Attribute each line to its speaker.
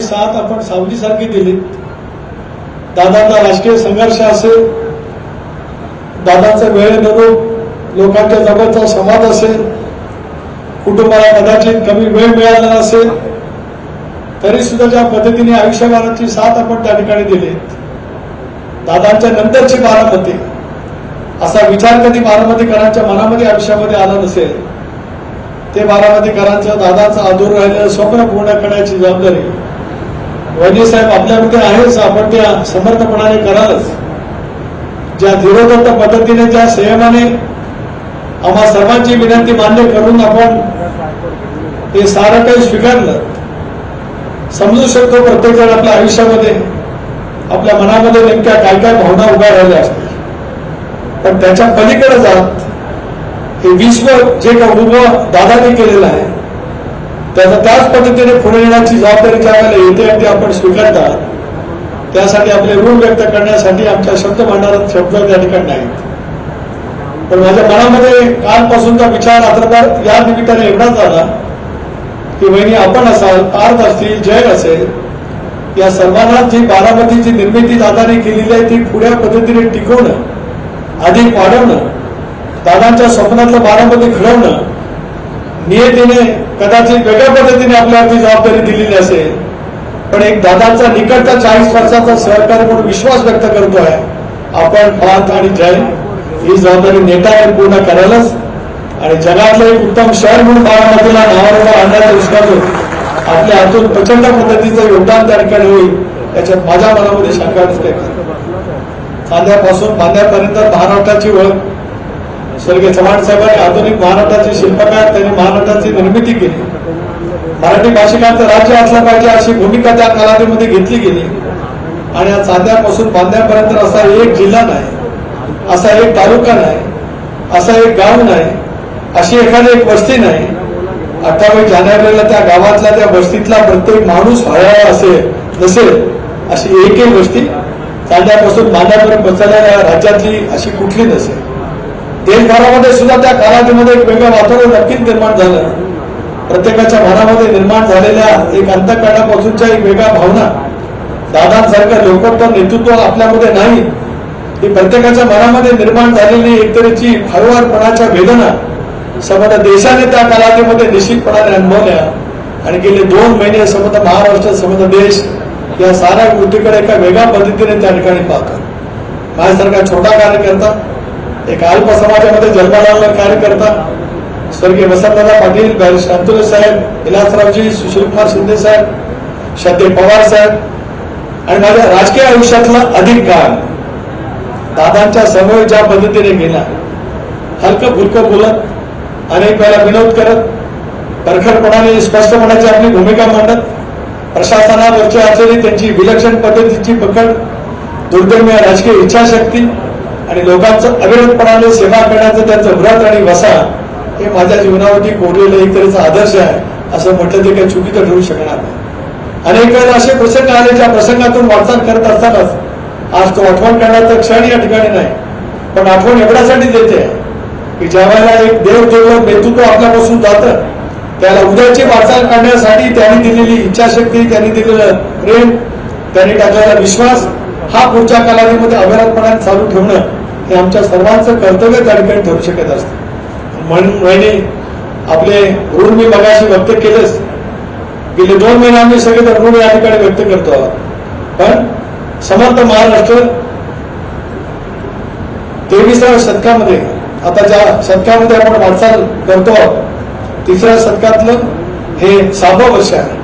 Speaker 1: साथ आपण सावलीसारखी दिली। दादांचा राजकीय संघर्ष असेल, दादांचा वेळेनुरूप लोकांच्या जवळचा संवाद असेल, कुटुंबाला कदाचित कमी वेळ मिळाला नसेल, तरी सुद्धा ज्या पद्धतीने आयुष्यभराची साथ आपण त्या ठिकाणी दिली, दादांच्या नंतरची बारामती असा विचार कधी बारामतीकरांच्या मनामध्ये आयुष्यामध्ये आला नसेल। ते बारामतीकरांचं दादाचं अधूर राहिलेलं स्वप्न पूर्ण करण्याची जबाबदारी वैद्य साहेब आपल्यामध्ये आहेच, आपण त्या समर्थपणाने करालच। ज्या धीरोदत्त पद्धतीने, ज्या संयमाने आम्हा सर्वांची विनंती मान्य करून आपण हे सारं काही स्वीकारलं। समजू शकतो प्रत्येक जण आपल्या आयुष्यामध्ये आपल्या मनामध्ये नेमक्या काय काय भावना उभ्या राहिल्या असतील, पण त्याच्या पलीकडे जात हे विश्व जे का उभं दादाने केलेलं आहे त्याचा त्याच पद्धतीने पुढे येण्याची जबाबदारी ज्या वेळेला येते ती आपण स्वीकारतात। त्यासाठी आपले ऋण व्यक्त करण्यासाठी आमच्या शब्द भांडारात शब्द त्या ठिकाणी नाहीत, पण माझ्या मनामध्ये कालपासूनचा विचार रात्रभर या निमित्ताने एवढाच झाला की वहिनी आपण असाल, पार्थ असतील, जय असेल, या सर्वांना जी बारामतीची निर्मिती दादाने केलेली आहे ती पुढ्या पद्धतीने टिकवणं, अधिक वाढवणं, दादांच्या स्वप्नातलं बारामती घडवणं, नियतीने कदाचित वेगळ्या पद्धतीने आपल्यावरती जबाबदारी दिलेली असेल, पण एक दादांचा निकटचा 40 वर्षाचा सहकारी म्हणून विश्वास व्यक्त करतोय आपण पार्थ आणि जय ही जबाबदारी नेटाने पूर्ण करायलाच आणि जगातलं एक उत्तम शहर म्हणून बारामतीला नावारूपाला आणण्याचा विश्वास आपल्या हातून प्रचंड पद्धतीचं योगदान त्या ठिकाणी होईल याच्यात माझ्या मनामध्ये शंका नसते। चांद्यापासून बांद्यापर्यंत महाराष्ट्राची ओळख स्वर्गीय चव्हाण साहेबांनी आधुनिक महाराष्ट्राचे शिल्पकार, त्यांनी महाराष्ट्राची निर्मिती केली। मराठी भाषिकांचं राज्य असलं पाहिजे अशी भूमिका त्या कालावधीमध्ये घेतली गेली आणि या चांद्यापासून बांद्यापर्यंत असा एक जिल्हा नाही, असा एक तालुका नाही, असा एक गाव नाही, अशी एखादी एक वस्ती नाही। 28 जानेवारीला त्या गावातला त्या वस्तीतला प्रत्येक माणूस हळहळ असेल नसेल अशी एक वस्ती चांद्यापासून बांद्यापर्यंत बसलेल्या राज्यातली अशी कुठली नसेल। देशभरामध्ये सुद्धा त्या कालावधीमध्ये एक वेगळं वातावरण नक्कीच निर्माण झालं। प्रत्येकाच्या मनामध्ये निर्माण झालेल्या एक अंतःकरणापासूनच्या एक वेगळ्या भावना, दादांसारखं लोकोत्तर नेतृत्व आपल्यामध्ये नाही, ही प्रत्येकाच्या मनामध्ये निर्माण झालेली एक तऱ्हेची हळुवारपणाच्या वेदना समजा देशाने त्या कालावधीमध्ये निश्चितपणाने अनुभवल्या आणि गेले 2 महिने समजा महाराष्ट्र समजा देश या साऱ्या गोष्टीकडे एका वेगळ्या पद्धतीने त्या ठिकाणी पाहतो। माझ्यासारखा छोटा कार्यकर्ता, एक अल्प समाजामध्ये जन्माला कार्यकर्ता, स्वर्गीय वसंतदादा पाटील, बॅरिस्टर अंतुले साहेब, विलासरावजी, सुशीलकुमार शिंदे साहेब, श्रद्धे पवार साहेब आणि माझ्या राजकीय आयुष्यातला अधिक काळ दादांच्या समोर ज्या पद्धतीने गेला, हलकं फुलकं बोलत, अनेक वेळा विनोद करत, परखडपणाने स्पष्टपणाची आपली भूमिका मांडत, प्रशासनावरची असलेली त्यांची विलक्षण पद्धतीची पकड, दुर्दम्य राजकीय इच्छाशक्ती आणि लोकांचं अविरतपणाने सेवा करण्याचं त्यांचं व्रत आणि वसा हे माझ्या जीवनावरती कोरलेलं एक तऱ्हेचा आदर्श आहे असं म्हटलं ते काही चुकीचं ठरू शकणार नाही। अनेक वेळेला असे प्रसंग आले ज्या प्रसंगातून वाटचाल करत असतानाच आज तो आठवण करण्याचा क्षण या ठिकाणी नाही, पण आठवण एवढ्यासाठी देते की ज्या वेळेला एक देवदेवलं नेतृत्व आपल्यापासून जातं त्याला उद्याची वाटचाल करण्यासाठी त्यांनी दिलेली इच्छाशक्ती, त्यांनी दिलेलं प्रेम, त्यांनी टाकलेला विश्वास हा पुढच्या कालावधीमध्ये अविरतपणाने चालू ठेवणं हे आमच्या सर्वांचं कर्तव्य त्या ठिकाणी ठरू शकत असतं। म्हणून आपले ऋण मी मगाशी व्यक्त केलेच, गेले 2 महिने आम्ही सगळे ऋण या ठिकाणी व्यक्त करतो आहोत, पण समर्थ महाराष्ट्र 23व्या शतकामध्ये आता ज्या शतकामध्ये आपण वाटचाल करतो 3ऱ्या शतकातलं हे 6वं वर्ष आहे।